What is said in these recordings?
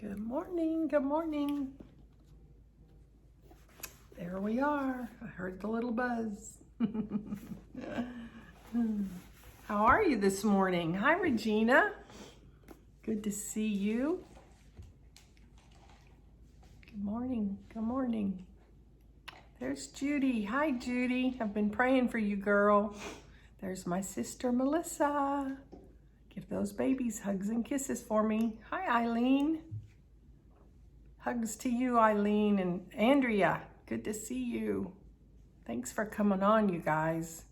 Good morning, good morning. There we are. I heard the little buzz. How are you this morning? Hi, Regina. Good to see you. Good morning, good morning. There's Judy. Hi, Judy. I've been praying for you, girl. There's my sister, Melissa. Give those babies hugs and kisses for me. Hi, Eileen. Hugs to you, Eileen, and Andrea. Good to see you. Thanks for coming on, you guys.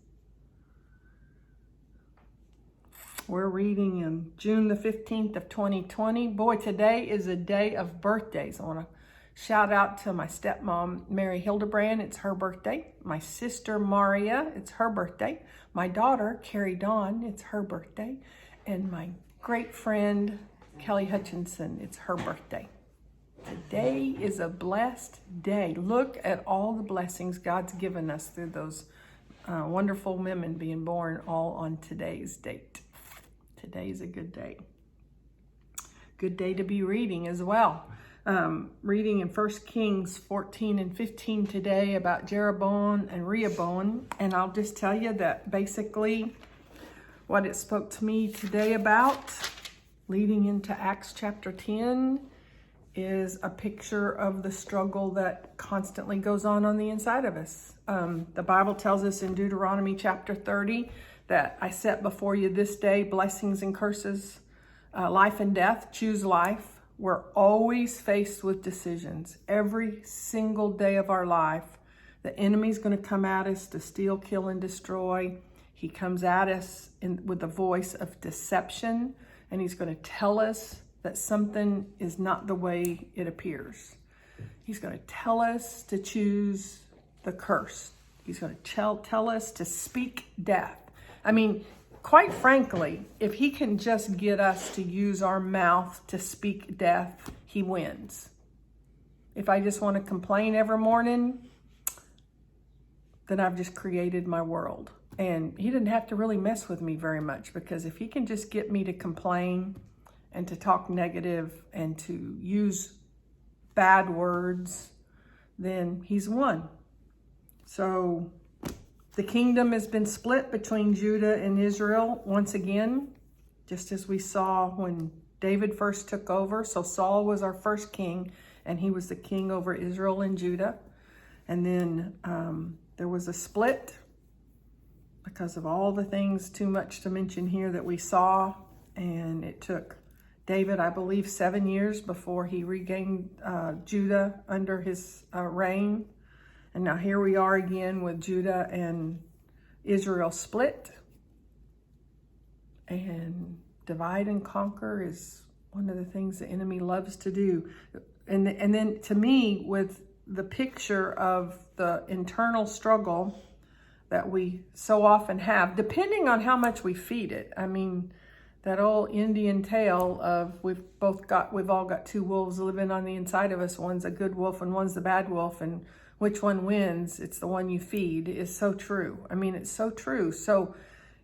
We're reading in June the 15th of 2020. Boy, today is a day of birthdays. I want to shout out to my stepmom, Mary Hildebrand. It's her birthday. My sister, Maria. It's her birthday. My daughter, Carrie Dawn. It's her birthday. And my great friend, Kelly Hutchinson. It's her birthday. Today is a blessed day. Look at all the blessings God's given us through those wonderful women being born all on today's date. Today's a good day. Good day to be reading as well. Reading in 1 Kings 14 and 15 today about Jeroboam and Rehoboam. And I'll just tell you that basically what it spoke to me today about, leading into Acts chapter 10, is a picture of the struggle that constantly goes on the inside of us. The Bible tells us in Deuteronomy chapter 30 that I set before you this day blessings and curses, life and death. Choose life. We're always faced with decisions. Every single day of our life, the enemy's going to come at us to steal, kill, and destroy. He comes at us with the voice of deception, and he's going to tell us that something is not the way it appears. He's going to tell us to choose the curse. He's going to tell us to speak death. I mean, quite frankly, if he can just get us to use our mouth to speak death, he wins. If I just want to complain every morning, then I've just created my world. And he didn't have to really mess with me very much, because if he can just get me to complain and to talk negative and to use bad words, then he's won. So the kingdom has been split between Judah and Israel once again, just as we saw when David first took over. So Saul was our first king, and he was the king over Israel and Judah. And then there was a split because of all the things, too much to mention here, that we saw. And it took David, I believe, 7 years before he regained Judah under his reign. And now here we are again with Judah and Israel split. And divide and conquer is one of the things the enemy loves to do. And then to me, with the picture of the internal struggle that we so often have, depending on how much we feed it. I mean, that old Indian tale of we've all got two wolves living on the inside of us. One's a good wolf and one's the bad wolf, and which one wins? It's the one you feed, is so true. I mean, it's so true. So,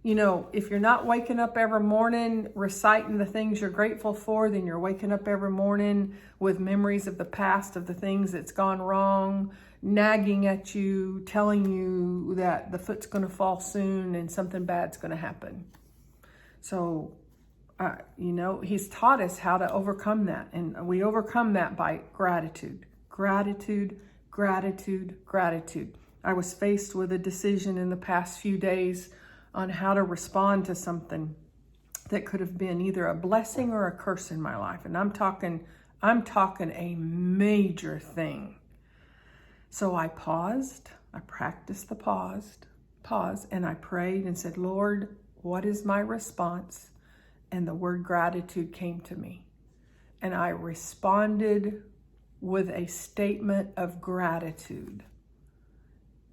you know, if you're not waking up every morning reciting the things you're grateful for, then you're waking up every morning with memories of the past, of the things that's gone wrong, nagging at you, telling you that the foot's going to fall soon and something bad's going to happen. So, you know, he's taught us how to overcome that. And we overcome that by gratitude. Gratitude, gratitude, gratitude. I was faced with a decision in the past few days on how to respond to something that could have been either a blessing or a curse in my life. And I'm talking a major thing. So I paused, I practiced the pause, and I prayed and said, Lord, what is my response? And the word gratitude came to me. And I responded with a statement of gratitude.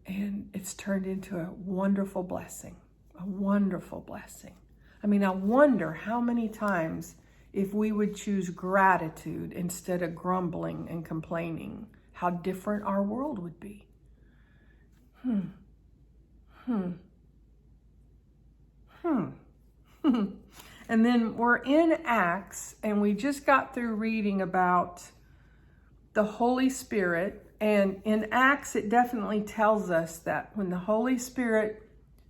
And it's turned into a wonderful blessing, a wonderful blessing. I mean, I wonder how many times if we would choose gratitude instead of grumbling and complaining, how different our world would be. And then we're in Acts, and we just got through reading about the Holy Spirit. And in Acts, it definitely tells us that when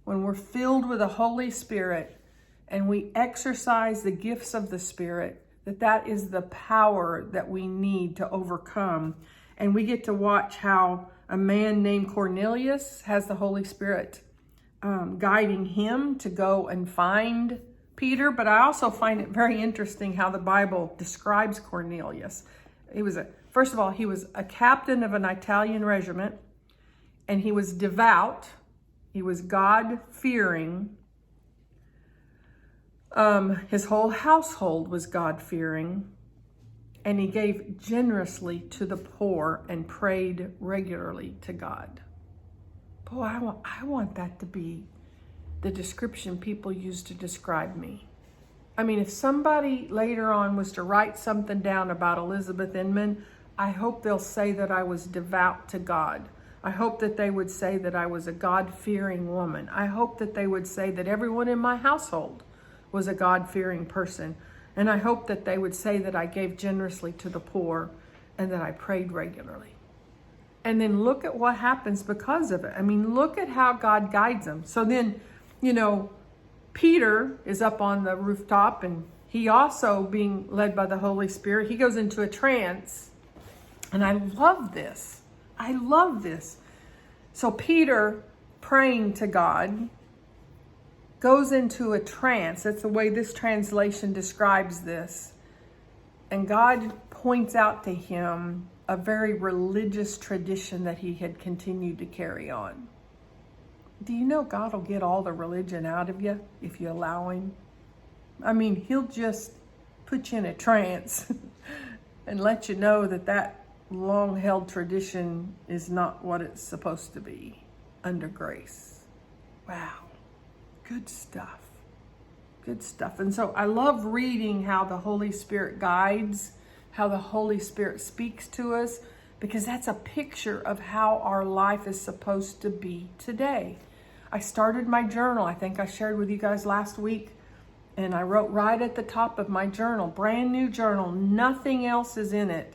we're filled with the Holy Spirit and we exercise the gifts of the Spirit, that is the power that we need to overcome. And we get to watch how a man named Cornelius has the Holy Spirit guiding him to go and find Peter. But I also find it very interesting how the Bible describes Cornelius. First of all, he was a captain of an Italian regiment, and he was devout. He was God-fearing. His whole household was God-fearing, and he gave generously to the poor and prayed regularly to God. Boy, I want that to be the description people use to describe me. I mean, if somebody later on was to write something down about Elizabeth Inman, I hope they'll say that I was devout to God. I hope that they would say that I was a God-fearing woman. I hope that they would say that everyone in my household was a God-fearing person. And I hope that they would say that I gave generously to the poor and that I prayed regularly. And then look at what happens because of it. I mean, look at how God guides them. So then, Peter is up on the rooftop, and he also, being led by the Holy Spirit, he goes into a trance. And I love this. So Peter, praying to God, goes into a trance. That's the way this translation describes this. And God points out to him a very religious tradition that he had continued to carry on. Do you know God will get all the religion out of you if you allow him? I mean, he'll just put you in a trance and let you know that long-held tradition is not what it's supposed to be under grace. Wow. Good stuff. And so I love reading how the Holy Spirit guides, how the Holy Spirit speaks to us, because that's a picture of how our life is supposed to be today. I started my journal. I think I shared with you guys last week, and I wrote right at the top of my journal, brand new journal, nothing else is in it.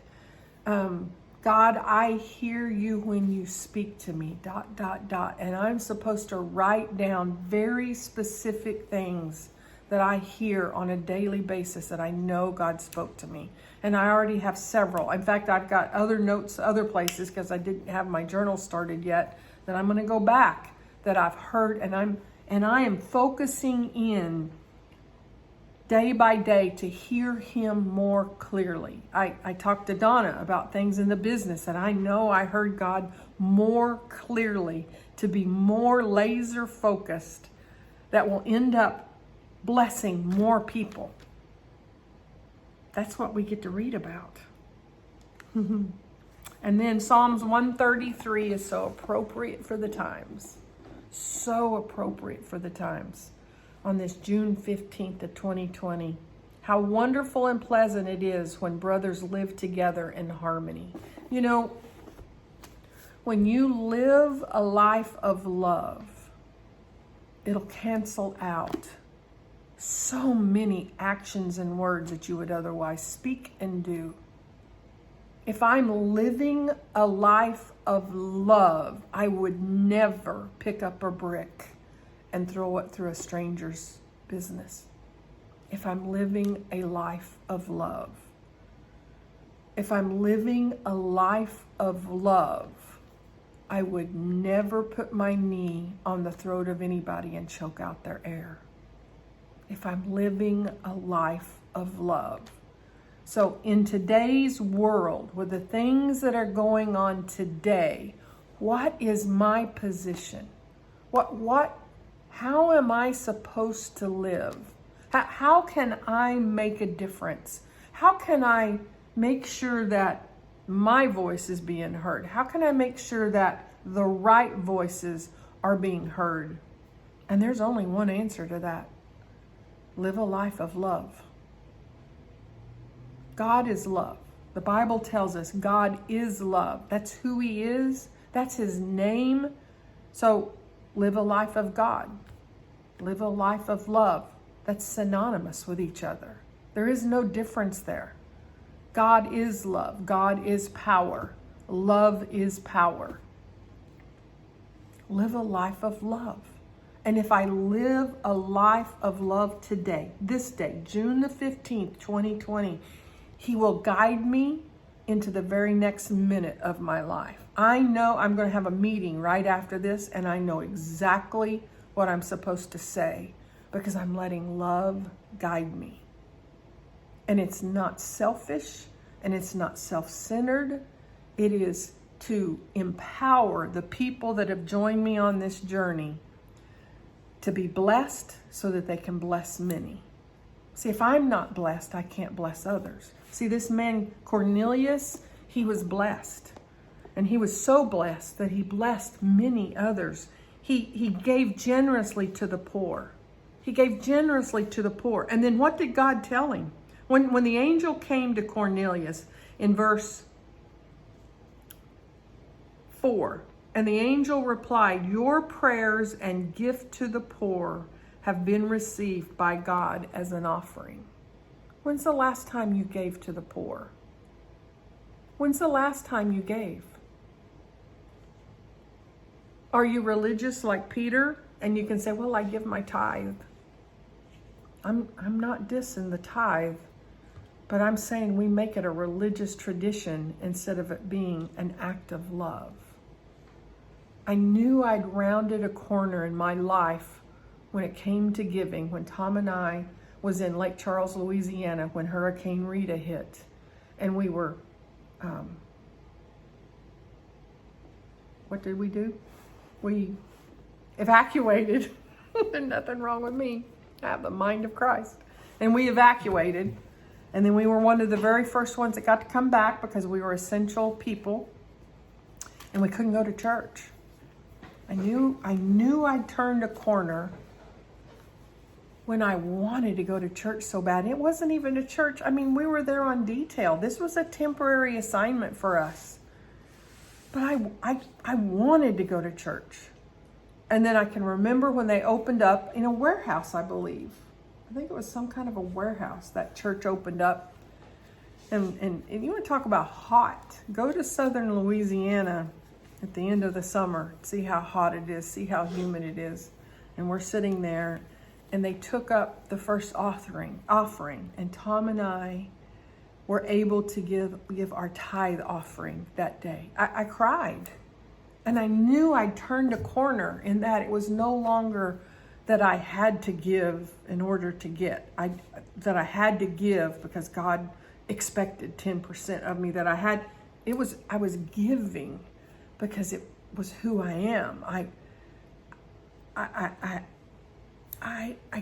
God, I hear you when you speak to me, ... And I'm supposed to write down very specific things that I hear on a daily basis that I know God spoke to me. And I already have several. In fact, I've got other notes, other places, because I didn't have my journal started yet, that I'm going to go back, that I've heard, and I am focusing in day by day to hear him more clearly. I talked to Donna about things in the business, and I know I heard God more clearly to be more laser focused, that will end up blessing more people. That's what we get to read about. And then Psalms 133 is so appropriate for the times. So appropriate for the times. On this June 15th of 2020. How wonderful and pleasant it is when brothers live together in harmony. When you live a life of love, it'll cancel out so many actions and words that you would otherwise speak and do. If I'm living a life of love, I would never pick up a brick and throw it through a stranger's business. If I'm living a life of love. If I'm living a life of love, I would never put my knee on the throat of anybody and choke out their air. If I'm living a life of love. So in today's world, with the things that are going on today, what is my position? How am I supposed to live? How can I make a difference? How can I make sure that my voice is being heard? How can I make sure that the right voices are being heard? And there's only one answer to that. Live a life of love. God is love. The Bible tells us God is love. That's who he is. That's his name. So live a life of God. Live a life of love. that's synonymous with each other. There is no difference there. God is love. God is power. Love is power. Live a life of love. And if I live a life of love today, this day, June the 15th, 2020, He will guide me into the very next minute of my life. I know I'm going to have a meeting right after this, and I know exactly what I'm supposed to say because I'm letting love guide me. And it's not selfish, and it's not self-centered. It is to empower the people that have joined me on this journey to be blessed so that they can bless many. See, if I'm not blessed, I can't bless others. See, this man, Cornelius, he was blessed. And he was so blessed that he blessed many others. He gave generously to the poor. He gave generously to the poor. And then what did God tell him? When the angel came to Cornelius in verse 4, and the angel replied, "Your prayers and gift to the poor have been received by God as an offering." When's the last time you gave to the poor? When's the last time you gave? Are you religious like Peter? And you can say, well, I give my tithe. I'm not dissing the tithe, but I'm saying we make it a religious tradition instead of it being an act of love. I knew I'd rounded a corner in my life when it came to giving, when Tom and I was in Lake Charles, Louisiana, when Hurricane Rita hit. And we were, what did we do? We evacuated. There's nothing wrong with me. I have the mind of Christ. And we evacuated. And then we were one of the very first ones that got to come back because we were essential people. And we couldn't go to church. I knew I'd turned a corner when I wanted to go to church so bad. It wasn't even a church. I mean, we were there on detail. This was a temporary assignment for us. But I wanted to go to church. And then I can remember when they opened up in a warehouse, I believe. I think it was some kind of a warehouse that church opened up. And you want to talk about hot. Go to southern Louisiana at the end of the summer. See how hot it is. See how humid it is. And we're sitting there. And they took up the first offering. And Tom and I were able to give our tithe offering that day. I cried. And I knew I'd turned a corner in that it was no longer that I had to give in order to get. That I had to give because God expected 10% of me. I was giving because it was who I am. I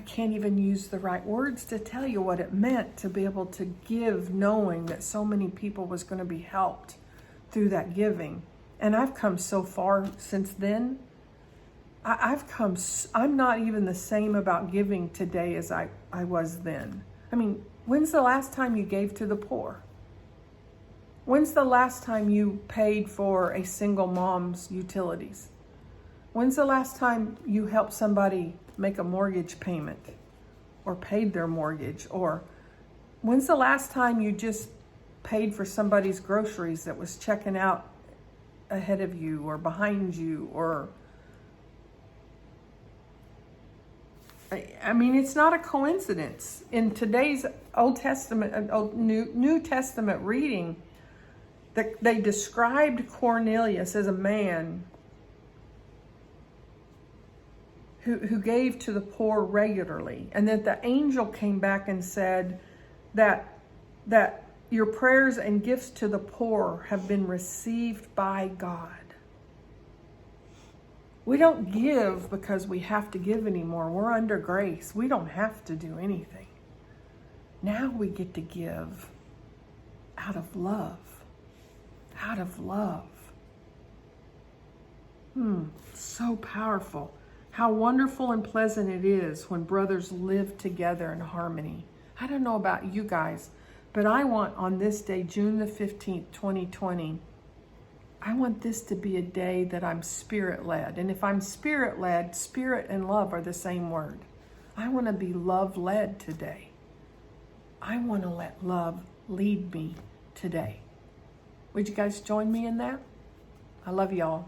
can't even use the right words to tell you what it meant to be able to give, knowing that so many people was going to be helped through that giving. And I've come so far since then. I'm not even the same about giving today as I was then. I mean, when's the last time you gave to the poor? When's the last time you paid for a single mom's utilities? When's the last time you helped somebody make a mortgage payment or paid their mortgage? Or when's the last time you just paid for somebody's groceries that was checking out ahead of you or behind you? Or I mean, it's not a coincidence. In today's Old Testament, New Testament reading, that they described Cornelius as a man who gave to the poor regularly, and that the angel came back and said that your prayers and gifts to the poor have been received by God. We don't give because we have to give anymore. We're under grace. We don't have to do anything. Now we get to give out of love. Out of love. So powerful. How wonderful and pleasant it is when brothers live together in harmony. I don't know about you guys, but I want on this day, June the 15th, 2020, I want this to be a day that I'm spirit-led. And if I'm spirit-led, spirit and love are the same word. I want to be love-led today. I want to let love lead me today. Would you guys join me in that? I love y'all.